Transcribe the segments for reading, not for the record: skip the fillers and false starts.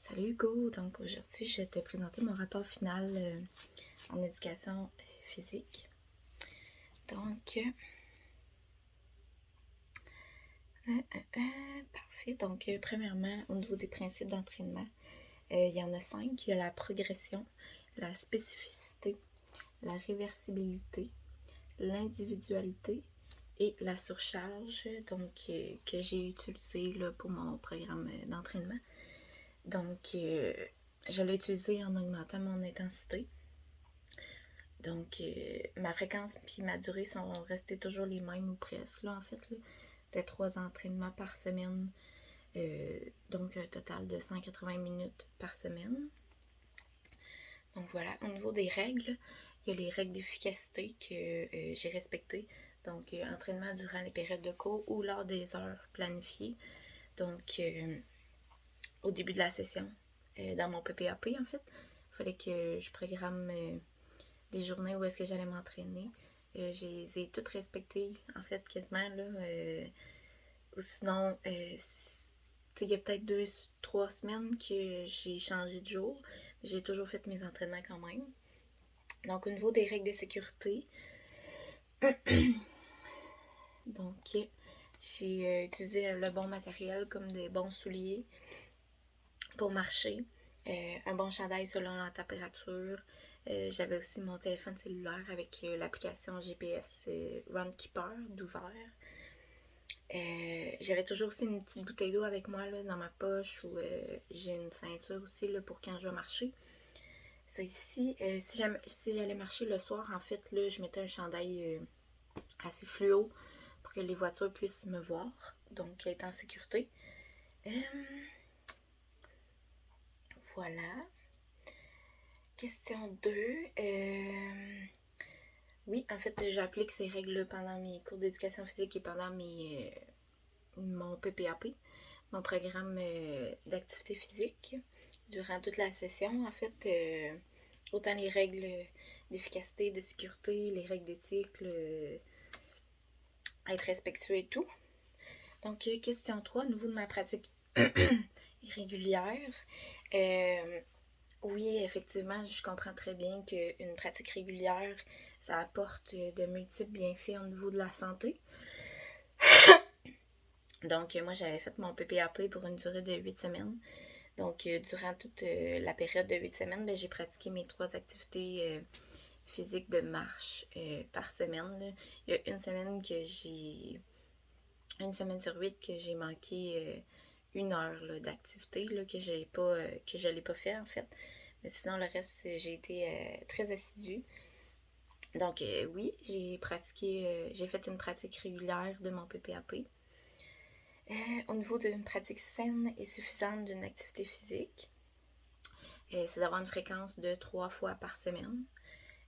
Salut Hugo, donc aujourd'hui je vais te présenter mon rapport final en éducation physique. Donc, parfait. Donc, premièrement, au niveau des principes d'entraînement, il y en a 5. Il y a la progression, la spécificité, la réversibilité, l'individualité et la surcharge, donc que j'ai utilisé là, pour mon programme d'entraînement. Donc, je l'ai utilisé en augmentant mon intensité. Donc, ma fréquence puis ma durée sont restées toujours les mêmes ou presque, là, en fait. Là. C'était 3 entraînements par semaine, donc un total de 180 minutes par semaine. Donc, voilà. Au niveau des règles, il y a les règles d'efficacité que j'ai respectées. Donc, entraînement durant les périodes de cours ou lors des heures planifiées. Donc, au début de la session, dans mon PPAP, en fait, il fallait que je programme des journées où est-ce que j'allais m'entraîner. Je les ai toutes respectées, en fait, quasiment, là. Ou sinon, il y a peut-être 2-3 semaines que j'ai changé de jour. J'ai toujours fait mes entraînements quand même. Donc, au niveau des règles de sécurité, donc, j'ai utilisé le bon matériel comme des bons souliers pour marcher, un bon chandail selon la température. J'avais aussi mon téléphone cellulaire avec l'application GPS Runkeeper d'ouvert. J'avais toujours aussi une petite bouteille d'eau avec moi là, dans ma poche ou j'ai une ceinture aussi là, pour quand je vais marcher. Ça ici, si j'allais marcher le soir, en fait, là, je mettais un chandail assez fluo pour que les voitures puissent me voir, donc être en sécurité. Voilà. Question 2. Oui, en fait, j'applique ces règles pendant mes cours d'éducation physique et pendant mon PPAP, mon programme d'activité physique. Durant toute la session, en fait, autant les règles d'efficacité, de sécurité, les règles d'éthique, être respectueux et tout. Donc, question 3, au niveau de ma pratique régulière. Oui, effectivement, je comprends très bien qu'une pratique régulière, ça apporte de multiples bienfaits au niveau de la santé. Donc, moi, j'avais fait mon PPAP pour une durée de 8 semaines. Donc, durant toute la période de 8 semaines, ben, j'ai pratiqué mes 3 activités physiques de marche par semaine. Là. Il y a une semaine sur 8 que j'ai manqué 1 heure là, d'activité, là, que je l'ai pas fait en fait. Mais sinon, le reste, j'ai été très assidue. Donc, oui, j'ai fait une pratique régulière de mon PPAP. Au niveau d'une pratique saine et suffisante d'une activité physique, c'est d'avoir une fréquence de 3 fois par semaine,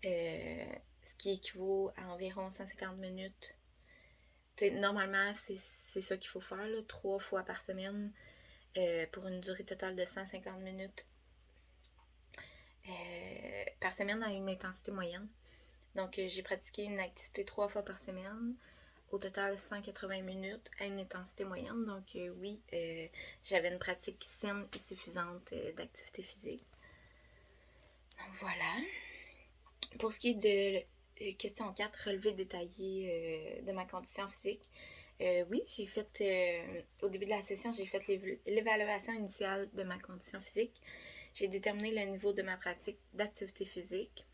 ce qui équivaut à environ 150 minutes. Normalement, c'est ça qu'il faut faire, là, 3 fois par semaine pour une durée totale de 150 minutes par semaine à une intensité moyenne. Donc, j'ai pratiqué une activité 3 fois par semaine. Au total, 180 minutes à une intensité moyenne. Donc, oui, j'avais une pratique saine et suffisante d'activité physique. Donc, voilà. Pour ce qui est de question 4, relevé détaillé de ma condition physique. Oui, j'ai fait, au début de la session, j'ai fait l'évaluation initiale de ma condition physique. J'ai déterminé le niveau de ma pratique d'activité physique.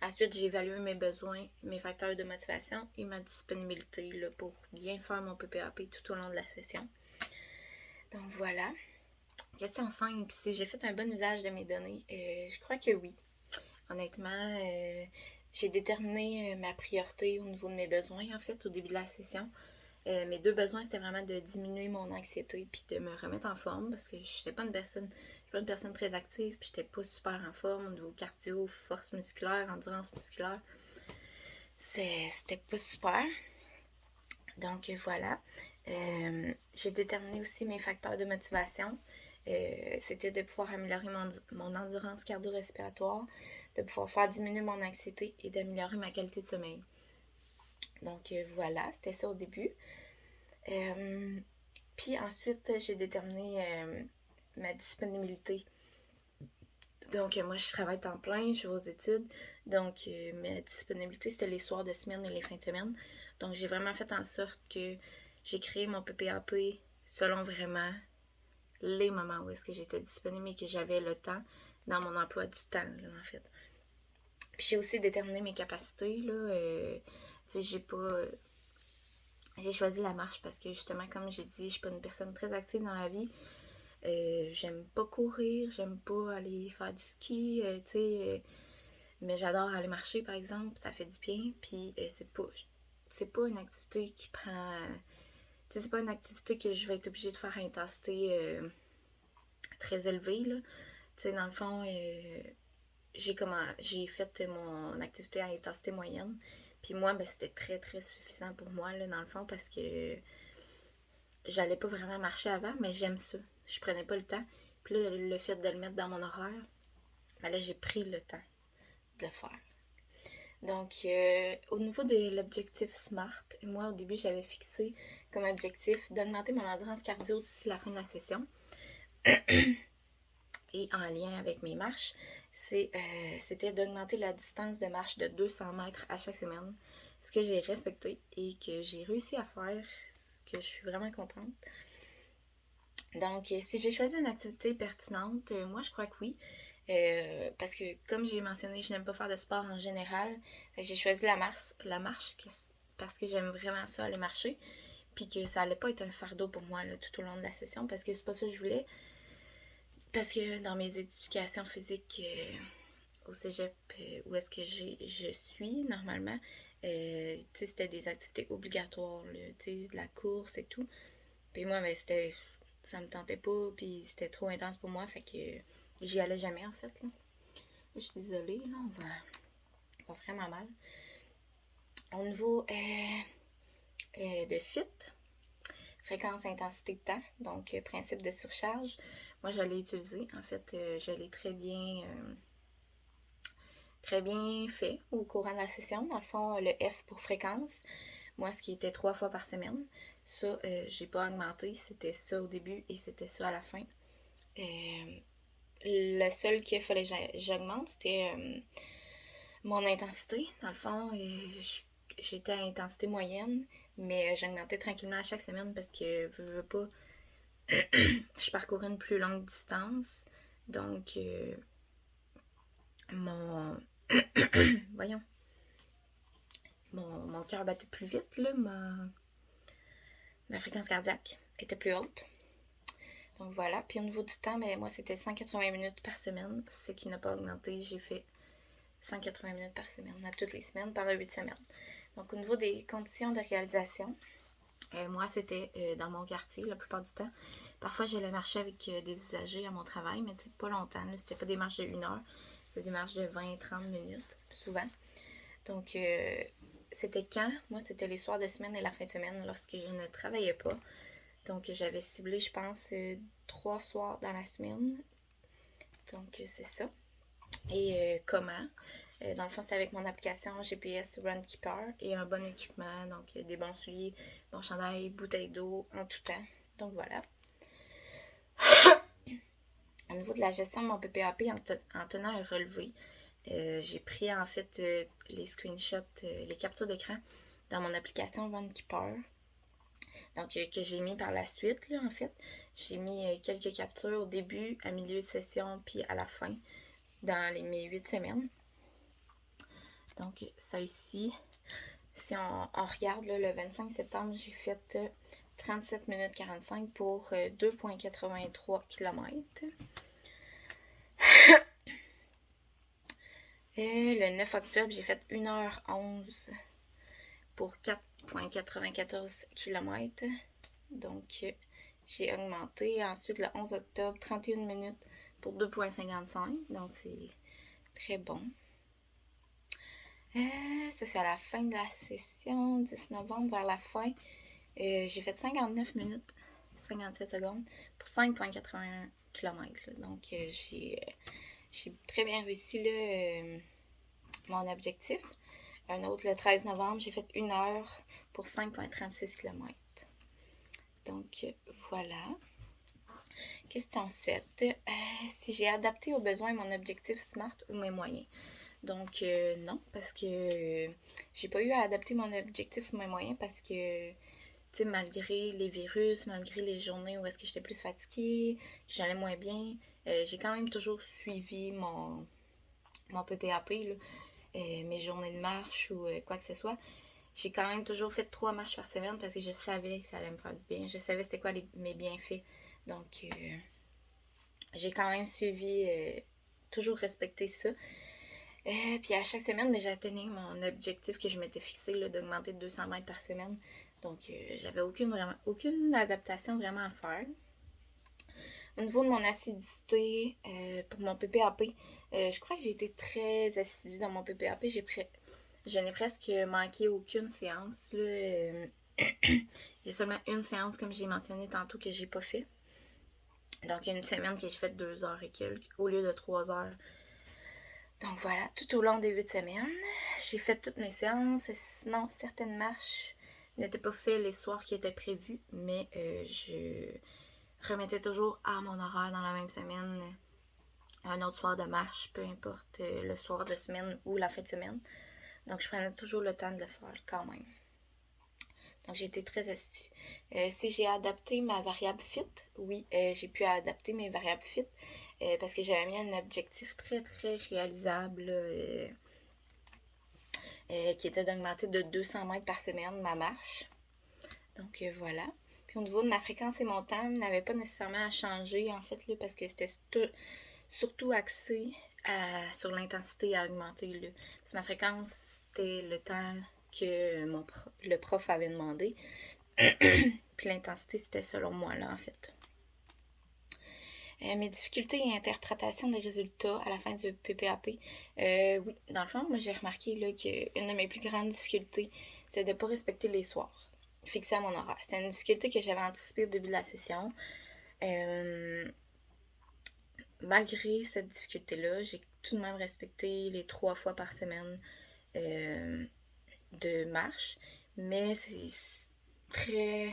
Ensuite, j'ai évalué mes besoins, mes facteurs de motivation et ma disponibilité là, pour bien faire mon PPAP tout au long de la session. Donc voilà. Question 5. Si j'ai fait un bon usage de mes données, je crois que oui. Honnêtement, j'ai déterminé ma priorité au niveau de mes besoins, en fait, au début de la session. Mes 2 besoins, c'était vraiment de diminuer mon anxiété puis de me remettre en forme parce que je suis pas une personne très active puis j'étais pas super en forme au niveau cardio, force musculaire, endurance musculaire. C'était pas super. Donc voilà. J'ai déterminé aussi mes facteurs de motivation. C'était de pouvoir améliorer mon endurance cardio-respiratoire, de pouvoir faire diminuer mon anxiété et d'améliorer ma qualité de sommeil. Donc voilà, c'était ça au début. Puis ensuite, j'ai déterminé ma disponibilité. Donc, moi, je travaille temps plein, je vais aux études. Donc, ma disponibilité, c'était les soirs de semaine et les fins de semaine. Donc, j'ai vraiment fait en sorte que j'ai créé mon PPAP selon vraiment les moments où est-ce que j'étais disponible et que j'avais le temps dans mon emploi du temps, là, en fait. Puis, j'ai aussi déterminé mes capacités, là. Tu sais, j'ai choisi la marche parce que, justement, comme j'ai dit, je suis pas une personne très active dans la vie. J'aime pas courir, j'aime pas aller faire du ski, tu sais, mais j'adore aller marcher, par exemple, ça fait du bien, puis c'est pas une activité qui prend, tu sais, c'est pas une activité que je vais être obligée de faire à intensité très élevée, là. Tu sais, dans le fond, j'ai fait mon activité à intensité moyenne, puis moi, ben, c'était très, très suffisant pour moi, là, dans le fond, parce que j'allais pas vraiment marcher avant, mais j'aime ça. Je prenais pas le temps. Puis là, le fait de le mettre dans mon horaire, ben là, j'ai pris le temps de le faire. Donc, au niveau de l'objectif SMART, moi, au début, j'avais fixé comme objectif d'augmenter mon endurance cardio d'ici la fin de la session. Et en lien avec mes marches, c'était d'augmenter la distance de marche de 200 mètres à chaque semaine, ce que j'ai respecté et que j'ai réussi à faire, ce que je suis vraiment contente. Donc, si j'ai choisi une activité pertinente, moi, je crois que oui. Parce que, comme j'ai mentionné, je n'aime pas faire de sport en général. J'ai choisi la marche parce que j'aime vraiment ça, aller marcher. Puis que ça allait pas être un fardeau pour moi là, tout au long de la session. Parce que c'est pas ça que je voulais. Parce que dans mes éducations physiques au cégep, où est-ce que je suis normalement, c'était des activités obligatoires. De la course et tout. Puis moi, ben, ça me tentait pas, puis c'était trop intense pour moi, fait que j'y allais jamais, en fait, là. Je suis désolée, là, on va vraiment mal. Au niveau de fit, fréquence, intensité de temps, donc principe de surcharge, moi, je l'ai utilisé. En fait, je l'ai très bien fait au courant de la session. Dans le fond, le F pour fréquence, moi, ce qui était 3 fois par semaine, ça, j'ai pas augmenté. C'était ça au début et c'était ça à la fin. Le seul qu'il fallait que j'augmente, c'était mon intensité. Dans le fond, j'étais à intensité moyenne, mais j'augmentais tranquillement à chaque semaine parce que, veux pas, je parcourais une plus longue distance. Donc, mon... Voyons. Mon cœur battait plus vite, là. Ma fréquence cardiaque était plus haute. Donc voilà. Puis au niveau du temps, ben, moi, c'était 180 minutes par semaine, ce qui n'a pas augmenté. J'ai fait 180 minutes par semaine, à toutes les semaines, pendant 8 semaines. Donc, au niveau des conditions de réalisation, moi, c'était dans mon quartier la plupart du temps. Parfois, j'allais marcher avec des usagers à mon travail, mais pas longtemps. Là, c'était pas des marches de 1 heure, c'était des marches de 20-30 minutes, souvent. Donc, c'était quand? Moi, c'était les soirs de semaine et la fin de semaine, lorsque je ne travaillais pas. Donc, j'avais ciblé, je pense, 3 soirs dans la semaine. Donc, c'est ça. Et comment? Dans le fond, c'est avec mon application GPS Runkeeper et un bon équipement, donc des bons souliers, bon chandail, bouteille d'eau en tout temps. Donc voilà. Au niveau de la gestion de mon PPAP en tenant un relevé, j'ai pris en fait les screenshots, les captures d'écran dans mon application Runkeeper. Donc, que j'ai mis par la suite, là, en fait. J'ai mis quelques captures au début, à milieu de session, puis à la fin, dans mes 8 semaines. Donc, ça ici, si on regarde là, le 25 septembre, j'ai fait 37 minutes 45 pour 2,83 km. Et le 9 octobre, j'ai fait 1h11 pour 4,94 km. Donc, j'ai augmenté. Ensuite, le 11 octobre, 31 minutes pour 2,55. Donc, c'est très bon. Ça, c'est à la fin de la session, 10 novembre, vers la fin. J'ai fait 59 minutes, 57 secondes pour 5,81 km. Donc, j'ai très bien réussi là, mon objectif. Un autre, le 13 novembre, j'ai fait 1 heure pour 5,36 km. Donc, voilà. Question 7. Si j'ai adapté aux besoins mon objectif SMART ou mes moyens. Donc, non, parce que j'ai pas eu à adapter mon objectif ou mes moyens parce que, tu sais, malgré les virus, malgré les journées où est-ce que j'étais plus fatiguée, que j'allais moins bien, j'ai quand même toujours suivi mon PPAP, là, mes journées de marche ou quoi que ce soit. J'ai quand même toujours fait 3 marches par semaine parce que je savais que ça allait me faire du bien. Je savais c'était quoi mes bienfaits. Donc, j'ai quand même suivi, toujours respecté ça. Puis à chaque semaine, j'atteignais mon objectif que je m'étais fixé là, d'augmenter de 200 mètres par semaine. Donc, j'avais aucune adaptation vraiment à faire. Au niveau de mon acidité, pour mon PPAP, je crois que j'ai été très assidue dans mon PPAP. Je n'ai presque manqué aucune séance. Là. Il y a seulement une séance, comme j'ai mentionné tantôt, que j'ai pas fait. Donc, il y a une semaine que j'ai fait 2 heures et quelques au lieu de 3 heures. Donc voilà, tout au long des 8 semaines, j'ai fait toutes mes séances. Sinon, certaines marches n'étaient pas faites les soirs qui étaient prévus, mais je remettais toujours à mon horaire dans la même semaine un autre soir de marche, peu importe le soir de semaine ou la fin de semaine. Donc, je prenais toujours le temps de le faire quand même. Donc, j'ai été très assidue. Si j'ai adapté ma variable fit, oui, j'ai pu adapter mes variables fit parce que j'avais mis un objectif très, très réalisable qui était d'augmenter de 200 mètres par semaine ma marche. Donc, voilà. Puis, au niveau de ma fréquence et mon temps, n'avait pas nécessairement à changer, en fait, là, parce que c'était surtout axé sur l'intensité à augmenter. Là. Parce que ma fréquence, c'était le temps que le prof avait demandé. Puis l'intensité, c'était selon moi, là, en fait. Mes difficultés et interprétation des résultats à la fin du PPAP. Oui, dans le fond, moi, j'ai remarqué là, qu'une de mes plus grandes difficultés, c'est de ne pas respecter les soirs, fixés à mon horaire. C'était une difficulté que j'avais anticipée au début de la session. Malgré cette difficulté-là, j'ai tout de même respecté les 3 fois par semaine de marche. Mais c'est très...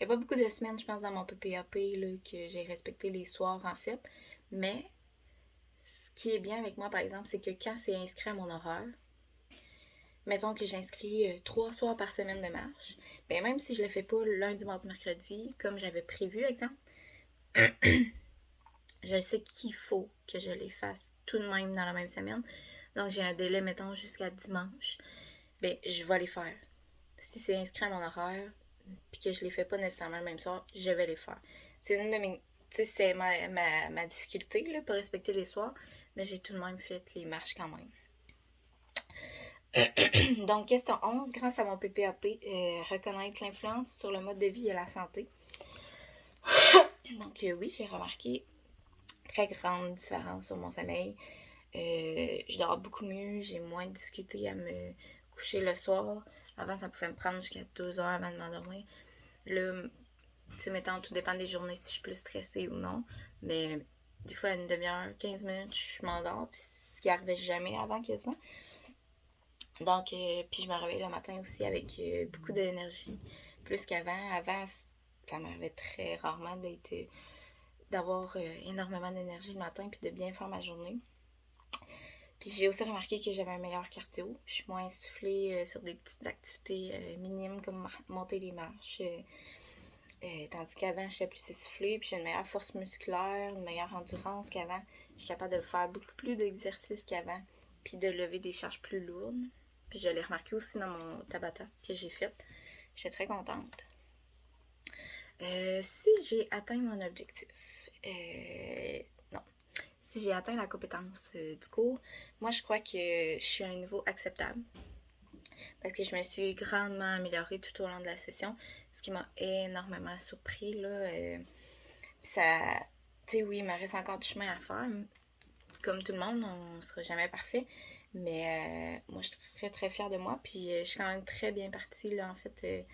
Il n'y a pas beaucoup de semaines, je pense, dans mon PPAP là, que j'ai respecté les soirs, en fait. Mais ce qui est bien avec moi, par exemple, c'est que quand c'est inscrit à mon horaire, mettons que j'inscris 3 soirs par semaine de marche, bien même si je le fais pas lundi, mardi, mercredi, comme j'avais prévu, exemple, je sais qu'il faut que je les fasse tout de même dans la même semaine. Donc, j'ai un délai, mettons, jusqu'à dimanche. Bien, je vais les faire. Si c'est inscrit à mon horaire, puis que je les fais pas nécessairement le même soir, je vais les faire. C'est une de mes... Tu sais, c'est ma difficulté, là, pour respecter les soirs, mais j'ai tout de même fait les marches quand même. Donc, question 11. Grâce à mon PPAP, reconnaître l'influence sur le mode de vie et la santé. Donc, oui, j'ai remarqué très grande différence sur mon sommeil. Je dors beaucoup mieux, j'ai moins de difficultés à me coucher le soir. Avant, ça pouvait me prendre jusqu'à 2 heures avant de m'endormir. Là, tu sais, mettons, tout dépend des journées si je suis plus stressée ou non. Mais des fois, à une demi-heure, 15 minutes, je m'endors. Puis ce qui arrivait jamais avant, quasiment. Donc, puis je me réveille le matin aussi avec beaucoup d'énergie. Plus qu'avant. Avant, ça m'arrivait très rarement d'avoir énormément d'énergie le matin puis de bien faire ma journée. Puis j'ai aussi remarqué que j'avais un meilleur cardio. Je suis moins essoufflée sur des petites activités minimes comme monter les marches. Tandis qu'avant, j'étais plus essoufflée. Puis j'ai une meilleure force musculaire, une meilleure endurance qu'avant. Je suis capable de faire beaucoup plus d'exercices qu'avant. Puis de lever des charges plus lourdes. Puis je l'ai remarqué aussi dans mon Tabata que j'ai fait. J'étais très contente. Si j'ai atteint mon objectif, non. Si j'ai atteint la compétence du cours, moi je crois que je suis à un niveau acceptable. Parce que je me suis grandement améliorée tout au long de la session, ce qui m'a énormément surpris. Là, ça, tu sais, oui, il me reste encore du chemin à faire. Comme tout le monde, on ne sera jamais parfait. Mais moi, je suis très, très fière de moi. Puis je suis quand même très bien partie, là, en fait.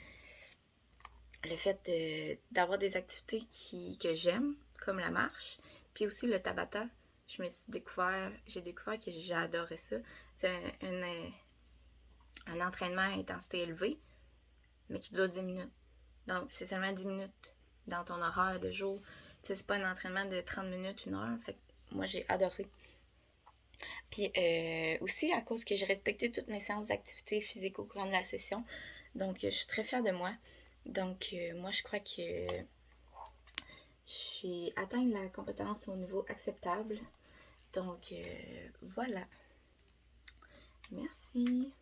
Le fait d'avoir des activités que j'aime, comme la marche, puis aussi le Tabata, j'ai découvert que j'adorais ça. C'est un entraînement à intensité élevée, mais qui dure 10 minutes. Donc, c'est seulement 10 minutes dans ton horaire de jour. c'est pas un entraînement de 30 minutes, 1 heure. Fait que moi, j'ai adoré. Puis aussi, à cause que j'ai respecté toutes mes séances d'activité physique au cours de la session. Donc, je suis très fière de moi. Donc, moi, je crois que j'ai atteint la compétence au niveau acceptable. Donc, voilà. Merci.